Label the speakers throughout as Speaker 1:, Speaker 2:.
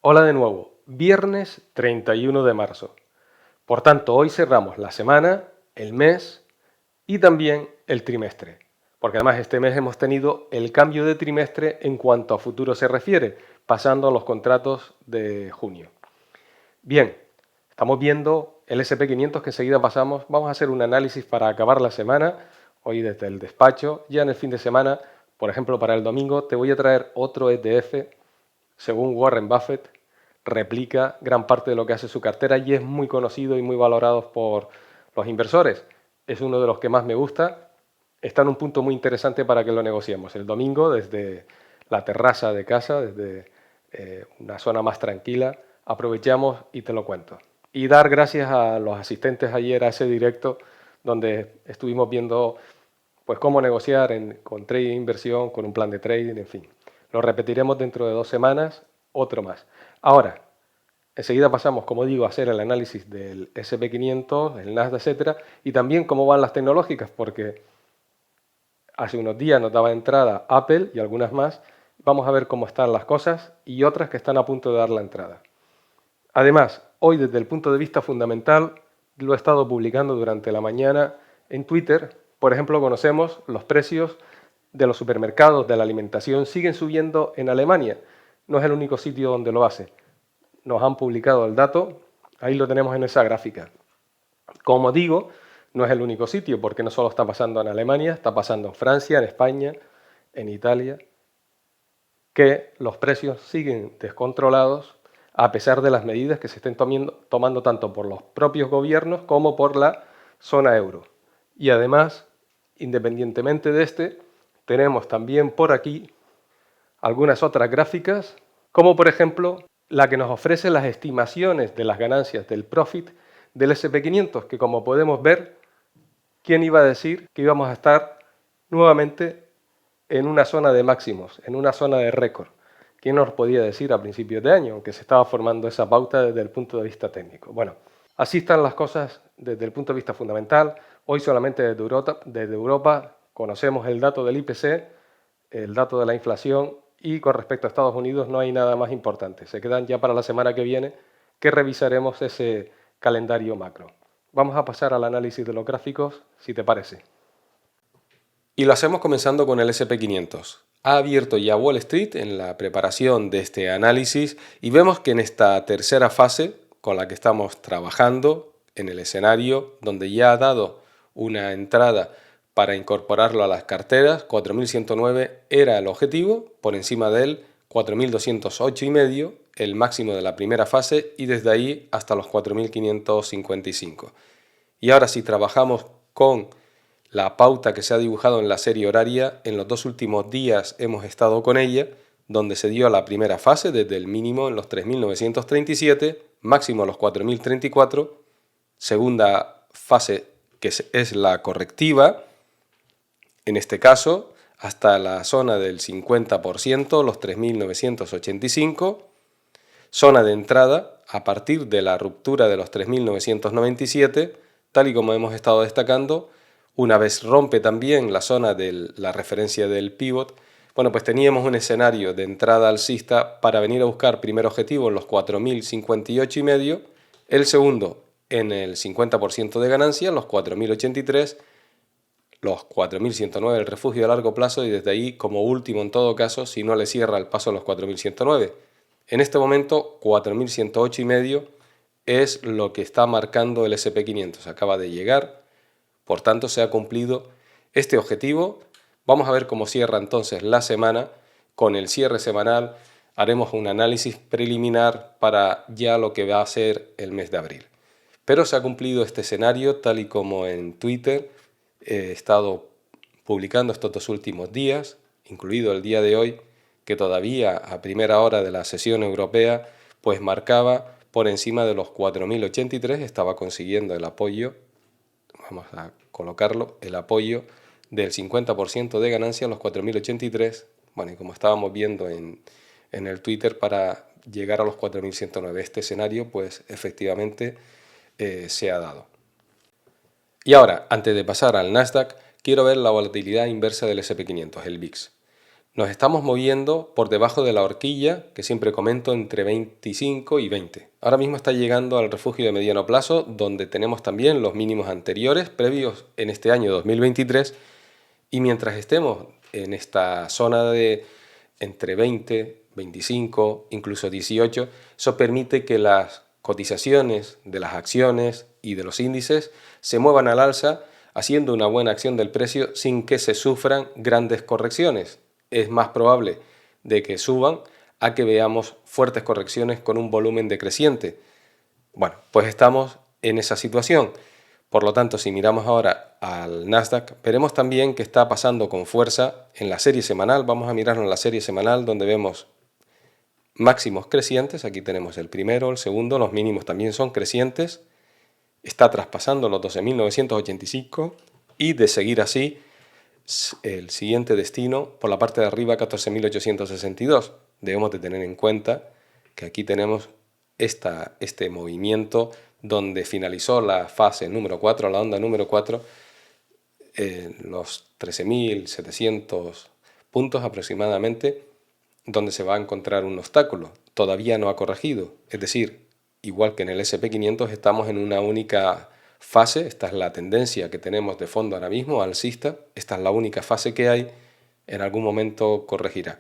Speaker 1: Hola de nuevo, viernes 31 de marzo. Por tanto, hoy cerramos la semana, el mes y también el trimestre. Porque además este mes hemos tenido el cambio de trimestre en cuanto a futuro se refiere, pasando a los contratos de junio. Bien, estamos viendo el SP500 que enseguida pasamos. Vamos a hacer un análisis para acabar la semana, hoy desde el despacho. Ya en el fin de semana, por ejemplo, para el domingo, te voy a traer otro ETF. Según Warren Buffett, replica gran parte de lo que hace su cartera y es muy conocido y muy valorado por los inversores. Es uno de los que más me gusta. Está en un punto muy interesante para que lo negociemos. El domingo, desde la terraza de casa, desde una zona más tranquila, aprovechamos y te lo cuento. Y dar gracias a los asistentes ayer a ese directo donde estuvimos viendo pues cómo negociar con trading de inversión, con un plan de trading, en fin. Lo repetiremos dentro de 2 semanas, otro más. Ahora, enseguida pasamos, como digo, a hacer el análisis del SP500, el Nasdaq, etcétera, y también cómo van las tecnológicas, porque hace unos días nos daba entrada Apple y algunas más. Vamos a ver cómo están las cosas y otras que están a punto de dar la entrada. Además, hoy desde el punto de vista fundamental, lo he estado publicando durante la mañana en Twitter. Por ejemplo, conocemos los precios de los supermercados de la alimentación siguen subiendo en Alemania. No es el único sitio donde lo hace. Nos han publicado el dato, ahí lo tenemos en esa gráfica. Como digo, no es el único sitio, porque no solo está pasando en Alemania, está pasando en Francia, en España, en Italia, que los precios siguen descontrolados a pesar de las medidas que se estén tomando tanto por los propios gobiernos como por la zona euro. Y además, independientemente de este, tenemos también por aquí algunas otras gráficas, como por ejemplo la que nos ofrece las estimaciones de las ganancias del profit del SP500, que como podemos ver, ¿quién iba a decir que íbamos a estar nuevamente en una zona de máximos, en una zona de récord? ¿Quién nos podía decir a principios de año, aunque se estaba formando esa pauta desde el punto de vista técnico? Bueno, así están las cosas desde el punto de vista fundamental. Hoy solamente desde Europa conocemos el dato del IPC, el dato de la inflación y con respecto a Estados Unidos no hay nada más importante. Se quedan ya para la semana que viene que revisaremos ese calendario macro. Vamos a pasar al análisis de los gráficos, si te parece. Y lo hacemos comenzando con el SP500. Ha abierto ya Wall Street en la preparación de este análisis y vemos que en esta tercera fase con la que estamos trabajando en el escenario donde ya ha dado una entrada para incorporarlo a las carteras, 4.109 era el objetivo, por encima de él 4.208,5, el máximo de la primera fase y desde ahí hasta los 4.555. Y ahora si trabajamos con la pauta que se ha dibujado en la serie horaria, en los 2 últimos días hemos estado con ella, donde se dio la primera fase desde el mínimo en los 3.937, máximo a los 4.034, segunda fase que es la correctiva, en este caso hasta la zona del 50%, los 3.985, zona de entrada a partir de la ruptura de los 3.997, tal y como hemos estado destacando. Una vez rompe también la zona de la referencia del pivot, bueno, pues teníamos un escenario de entrada alcista para venir a buscar primer objetivo en los 4.058,5, el segundo en el 50% de ganancia, los 4.083, los 4.109 el refugio a largo plazo y desde ahí como último en todo caso si no le cierra el paso a los 4.109. En este momento 4.108,5 es lo que está marcando el SP500, acaba de llegar, por tanto se ha cumplido este objetivo. Vamos a ver cómo cierra entonces la semana. Con el cierre semanal haremos un análisis preliminar para ya lo que va a ser el mes de abril. Pero se ha cumplido este escenario tal y como en Twitter he estado publicando estos 2 últimos días, incluido el día de hoy, que todavía a primera hora de la sesión europea pues marcaba por encima de los 4.083, estaba consiguiendo el apoyo, vamos a colocarlo, el apoyo del 50% de ganancia a los 4.083, bueno, y como estábamos viendo en el Twitter, para llegar a los 4.109. Este escenario pues efectivamente se ha dado. Y ahora, antes de pasar al Nasdaq, quiero ver la volatilidad inversa del SP500, el VIX. Nos estamos moviendo por debajo de la horquilla, que siempre comento, entre 25 y 20. Ahora mismo está llegando al refugio de mediano plazo, donde tenemos también los mínimos anteriores, previos en este año 2023, y mientras estemos en esta zona de entre 20, 25, incluso 18, eso permite que las cotizaciones de las acciones y de los índices se muevan al alza, haciendo una buena acción del precio sin que se sufran grandes correcciones. Es más probable de que suban a que veamos fuertes correcciones con un volumen decreciente. Bueno, pues estamos en esa situación. Por lo tanto, si miramos ahora al Nasdaq, veremos también que está pasando con fuerza en la serie semanal. Vamos a mirarlo en la serie semanal, donde vemos máximos crecientes. Aquí tenemos el primero, el segundo, los mínimos también son crecientes. Está traspasando los 12.985 y de seguir así, el siguiente destino por la parte de arriba, 14.862. Debemos de tener en cuenta que aquí tenemos este movimiento donde finalizó la fase número 4, la onda número 4, los 13.700 puntos aproximadamente, donde se va a encontrar un obstáculo. Todavía no ha corregido, es decir, igual que en el SP500 estamos en una única fase. Esta es la tendencia que tenemos de fondo ahora mismo, alcista. Esta es la única fase que hay. En algún momento corregirá.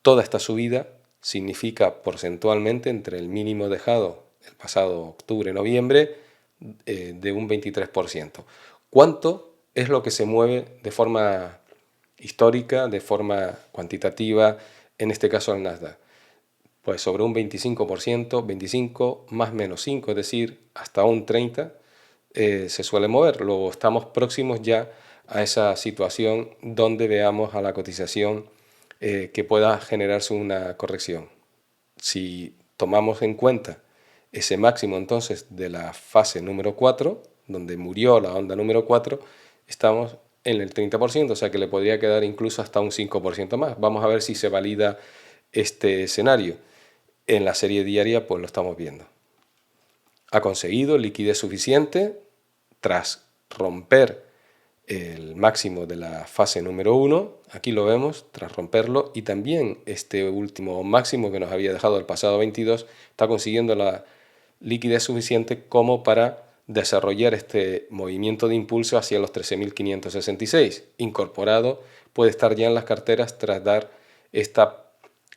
Speaker 1: Toda esta subida significa porcentualmente entre el mínimo dejado el pasado octubre-noviembre de un 23%. ¿Cuánto es lo que se mueve de forma histórica, de forma cuantitativa, en este caso el Nasdaq? Pues sobre un 25%, 25 más menos 5, es decir, hasta un 30%, se suele mover. Luego estamos próximos ya a esa situación donde veamos a la cotización que pueda generarse una corrección. Si tomamos en cuenta ese máximo entonces de la fase número 4, donde murió la onda número 4, estamos en el 30%, o sea que le podría quedar incluso hasta un 5% más. Vamos a ver si se valida este escenario. En la serie diaria pues lo estamos viendo. Ha conseguido liquidez suficiente tras romper el máximo de la fase número 1, aquí lo vemos, tras romperlo, y también este último máximo que nos había dejado el pasado 22 está consiguiendo la liquidez suficiente como para desarrollar este movimiento de impulso hacia los 13.566. Incorporado puede estar ya en las carteras tras dar esta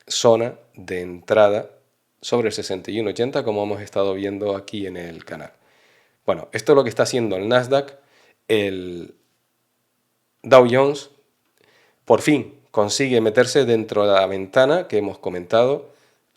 Speaker 1: zona de entrada sobre el 61.80, como hemos estado viendo aquí en el canal. Bueno, esto es lo que está haciendo el Nasdaq. El Dow Jones por fin consigue meterse dentro de la ventana que hemos comentado,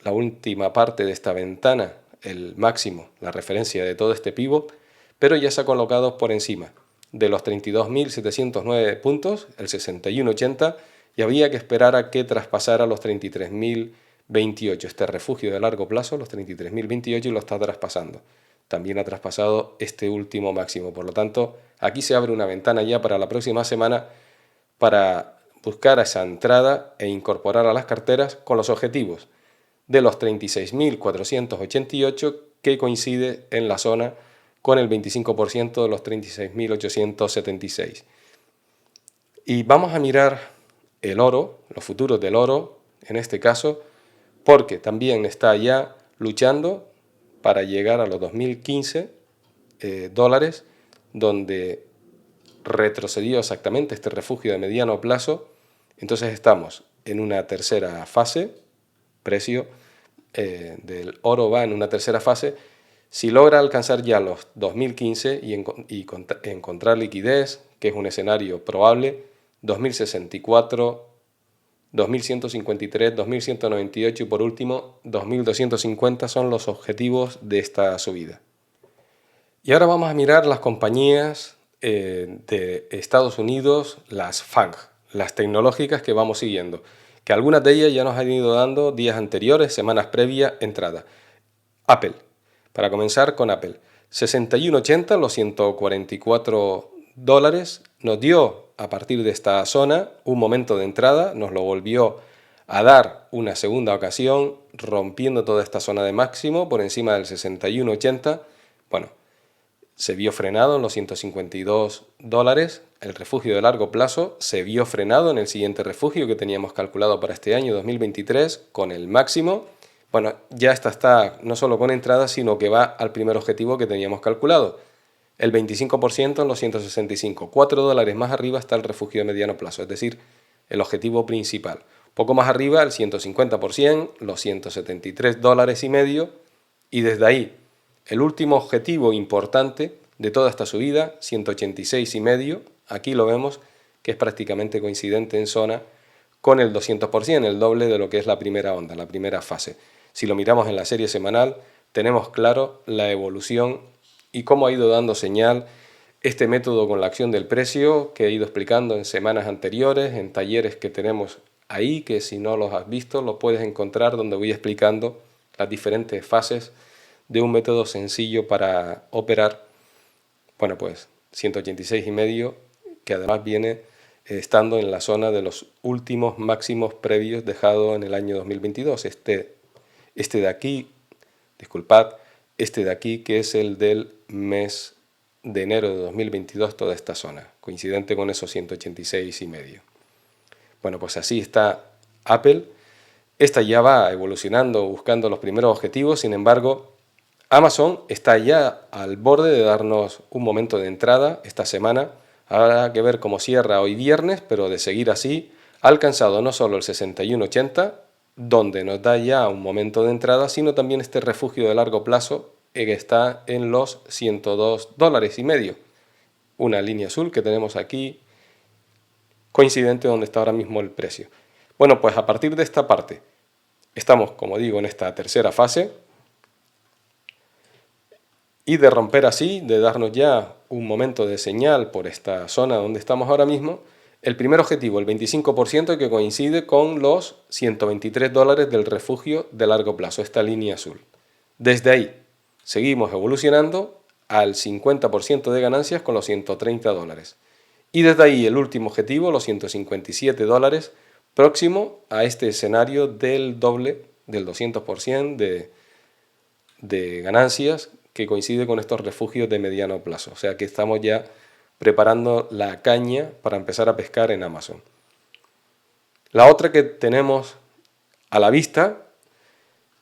Speaker 1: la última parte de esta ventana, el máximo, la referencia de todo este pivot, pero ya se ha colocado por encima de los 32.709 puntos, el 61.80, y había que esperar a que traspasara los 33.028, este refugio de largo plazo, los 33.028, y lo está traspasando. También ha traspasado este último máximo. Por lo tanto, aquí se abre una ventana ya para la próxima semana para buscar esa entrada e incorporar a las carteras con los objetivos de los 36.488, que coincide en la zona con el 25% de los 36.876. Y vamos a mirar el oro, los futuros del oro, en este caso, porque también está ya luchando para llegar a los 2015 dólares, donde retrocedió exactamente este refugio de mediano plazo. Entonces estamos en una tercera fase, precio del oro va en una tercera fase. Si logra alcanzar ya los 2015 y encontrar liquidez, que es un escenario probable, 2064, 2153, 2198 y por último 2250 son los objetivos de esta subida. Y ahora vamos a mirar las compañías de Estados Unidos, las FANG, las tecnológicas que vamos siguiendo, que algunas de ellas ya nos han ido dando días anteriores, semanas previas, entrada. Apple, para comenzar con Apple, 61.80, los 144 dólares, nos dio a partir de esta zona un momento de entrada, nos lo volvió a dar una segunda ocasión, rompiendo toda esta zona de máximo por encima del 61.80. Bueno, se vio frenado en los 152 dólares. El refugio de largo plazo se vio frenado en el siguiente refugio que teníamos calculado para este año 2023 con el máximo. Bueno, ya esta está no solo con entrada, sino que va al primer objetivo que teníamos calculado. El 25% en los 165. 4 dólares más arriba está el refugio de mediano plazo, es decir, el objetivo principal. Poco más arriba el 150%, los 173 dólares y medio. Y desde ahí, el último objetivo importante de toda esta subida, 186 y medio, aquí lo vemos que es prácticamente coincidente en zona con el 200%, el doble de lo que es la primera onda, la primera fase. Si lo miramos en la serie semanal, tenemos claro la evolución y cómo ha ido dando señal este método con la acción del precio que he ido explicando en semanas anteriores, en talleres que tenemos ahí, que si no los has visto, los puedes encontrar donde voy explicando las diferentes fases de un método sencillo para operar, bueno pues 186 y medio, que además viene estando en la zona de los últimos máximos previos dejados en el año 2022. Este de aquí, disculpad, este de aquí que es el del mes de enero de 2022, toda esta zona, coincidente con esos 186 y medio. Bueno, pues así está Apple. Esta ya va evolucionando, buscando los primeros objetivos, sin embargo, Amazon está ya al borde de darnos un momento de entrada esta semana. Habrá que ver cómo cierra hoy viernes, pero de seguir así, ha alcanzado no solo el 61.80, donde nos da ya un momento de entrada, sino también este refugio de largo plazo que está en los 102 dólares y medio. Una línea azul que tenemos aquí, coincidente donde está ahora mismo el precio. Bueno, pues a partir de esta parte, estamos, como digo, en esta tercera fase. Y de romper así, de darnos ya un momento de señal por esta zona donde estamos ahora mismo, el primer objetivo, el 25%, que coincide con los 123 dólares del refugio de largo plazo, esta línea azul. Desde ahí, seguimos evolucionando al 50% de ganancias con los 130 dólares. Y desde ahí el último objetivo, los 157 dólares, próximo a este escenario del doble, del 200% de ganancias, que coincide con estos refugios de mediano plazo. O sea que estamos ya preparando la caña para empezar a pescar en Amazon. La otra que tenemos a la vista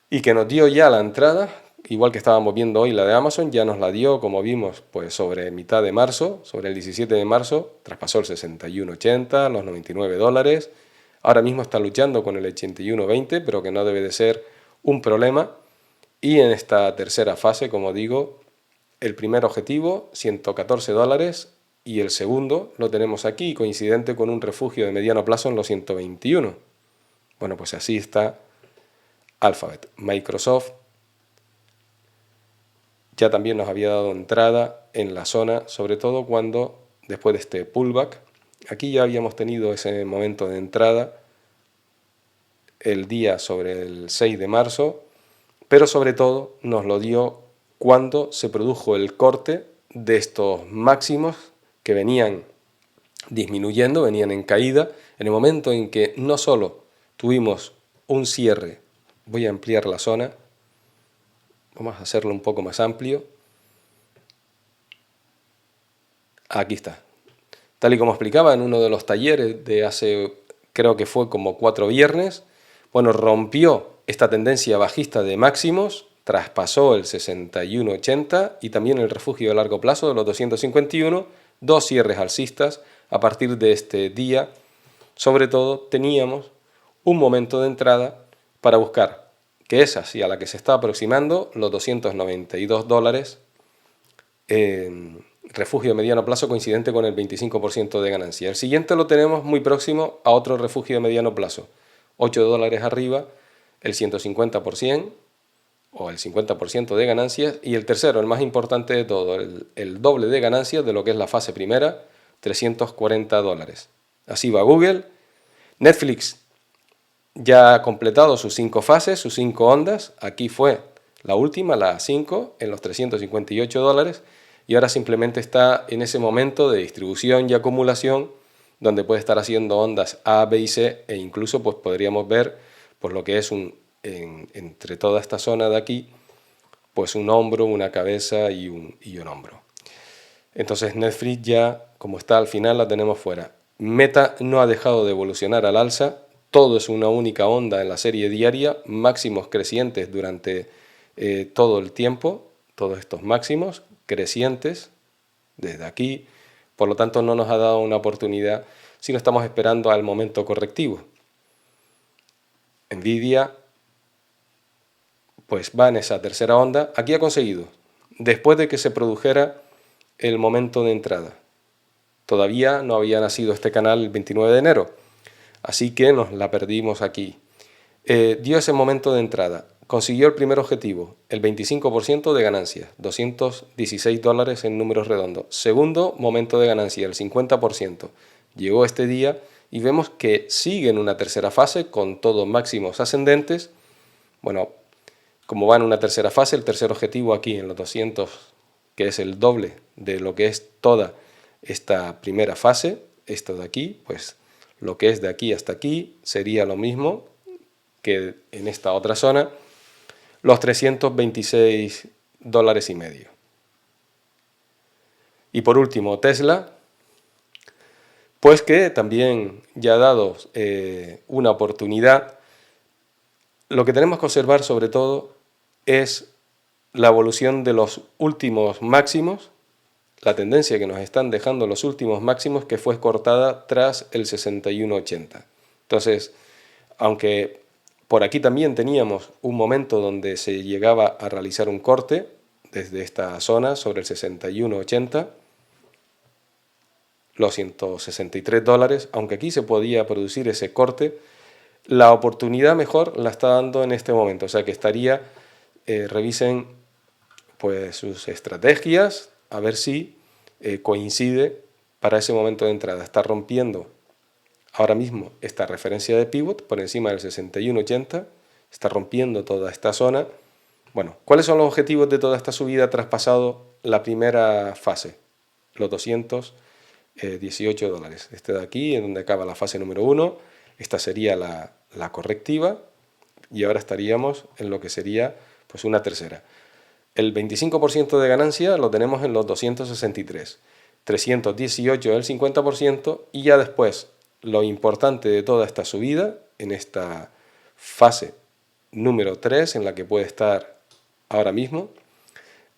Speaker 1: y que nos dio ya la entrada, igual que estábamos viendo hoy la de Amazon, ya nos la dio, como vimos, pues sobre mitad de marzo, sobre el 17 de marzo, traspasó el 61.80, los 99 dólares. Ahora mismo está luchando con el 81.20, pero que no debe de ser un problema. Y en esta tercera fase, como digo, el primer objetivo, 114 dólares, y el segundo lo tenemos aquí, coincidente con un refugio de mediano plazo en los 121. Bueno, pues así está Alphabet. Microsoft ya también nos había dado entrada en la zona, sobre todo cuando, después de este pullback, aquí ya habíamos tenido ese momento de entrada el día sobre el 6 de marzo, pero sobre todo nos lo dio cuando se produjo el corte de estos máximos que venían disminuyendo, venían en caída, en el momento en que no solo tuvimos un cierre, voy a ampliar la zona, vamos a hacerlo un poco más amplio, aquí está. Tal y como explicaba en uno de los talleres de hace, creo que fue como 4 viernes, bueno, rompió esta tendencia bajista de máximos, traspasó el 61.80 y también el refugio de largo plazo de los 251, dos cierres alcistas. A partir de este día, sobre todo, teníamos un momento de entrada para buscar, que es así a la que se está aproximando, los 292 dólares, refugio de mediano plazo coincidente con el 25% de ganancia. El siguiente lo tenemos muy próximo a otro refugio de mediano plazo, 8 dólares arriba, el 150% o el 50% de ganancias, y el tercero, el más importante de todo, el doble de ganancias de lo que es la fase primera, 340 dólares. Así va Google. Netflix ya ha completado sus 5 fases, sus 5 ondas. Aquí fue la última, la 5, en los 358 dólares, y ahora simplemente está en ese momento de distribución y acumulación donde puede estar haciendo ondas A, B y C, e incluso pues podríamos ver pues lo que es entre toda esta zona de aquí, pues un hombro, una cabeza y un hombro. Entonces Netflix ya, como está al final, la tenemos fuera. Meta no ha dejado de evolucionar al alza, todo es una única onda en la serie diaria, máximos crecientes durante todo el tiempo, todos estos máximos crecientes desde aquí, por lo tanto no nos ha dado una oportunidad, sino estamos esperando al momento correctivo. Nvidia pues va en esa tercera onda. Aquí ha conseguido, después de que se produjera el momento de entrada. Todavía no había nacido este canal el 29 de enero, así que nos la perdimos aquí. Dio ese momento de entrada, consiguió el primer objetivo, el 25% de ganancia, $216 en números redondos. Segundo momento de ganancia, el 50%. Llegó este día y vemos que sigue en una tercera fase con todos máximos ascendentes. Bueno, como va en una tercera fase, el tercer objetivo aquí en los 200, que es el doble de lo que es toda esta primera fase, esto de aquí, pues lo que es de aquí hasta aquí sería lo mismo que en esta otra zona, los $326,5. Y por último, Tesla, pues que también ya ha dado una oportunidad. Lo que tenemos que observar sobre todo es la evolución de los últimos máximos, la tendencia que nos están dejando los últimos máximos, que fue cortada tras el 61.80. Entonces, aunque por aquí también teníamos un momento donde se llegaba a realizar un corte desde esta zona sobre el 61.80, los $163, aunque aquí se podía producir ese corte, la oportunidad mejor la está dando en este momento, o sea que estaría, revisen pues sus estrategias, a ver si coincide para ese momento de entrada. Está rompiendo ahora mismo esta referencia de pivot por encima del 61.80, está rompiendo toda esta zona. Bueno, ¿cuáles son los objetivos de toda esta subida traspasado la primera fase? Los $218. Este de aquí, en donde acaba la fase número 1, esta sería la correctiva y ahora estaríamos en lo que sería pues una tercera. El 25% de ganancia lo tenemos en los 263, 318 el 50% y ya después lo importante de toda esta subida en esta fase número 3 en la que puede estar ahora mismo,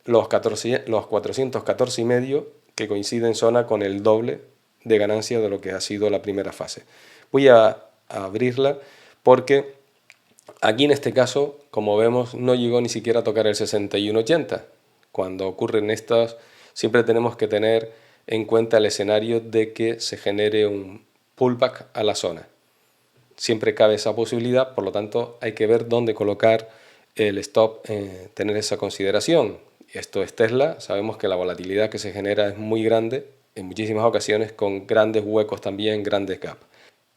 Speaker 1: los 414,5 que coinciden en zona con el doble de ganancia de lo que ha sido la primera fase. Voy a abrirla porque aquí en este caso, como vemos, no llegó ni siquiera a tocar el 61.80. Cuando ocurren estas, siempre tenemos que tener en cuenta el escenario de que se genere un pullback a la zona. Siempre cabe esa posibilidad, por lo tanto hay que ver dónde colocar el stop, tener esa consideración. Esto es Tesla, sabemos que la volatilidad que se genera es muy grande, en muchísimas ocasiones con grandes huecos también, grandes gaps.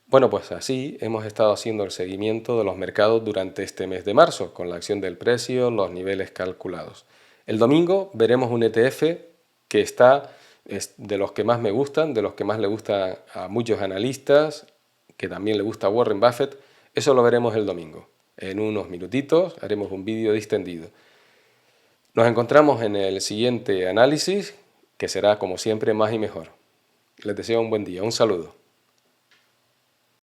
Speaker 1: Bueno, pues así hemos estado haciendo el seguimiento de los mercados durante este mes de marzo, con la acción del precio, los niveles calculados. El domingo veremos un ETF que es de los que más me gustan, de los que más le gustan a muchos analistas, que también le gusta a Warren Buffett. Eso lo veremos el domingo. En unos minutitos haremos un vídeo distendido. Nos encontramos en el siguiente análisis, que será como siempre más y mejor. Les deseo un buen día. Un saludo.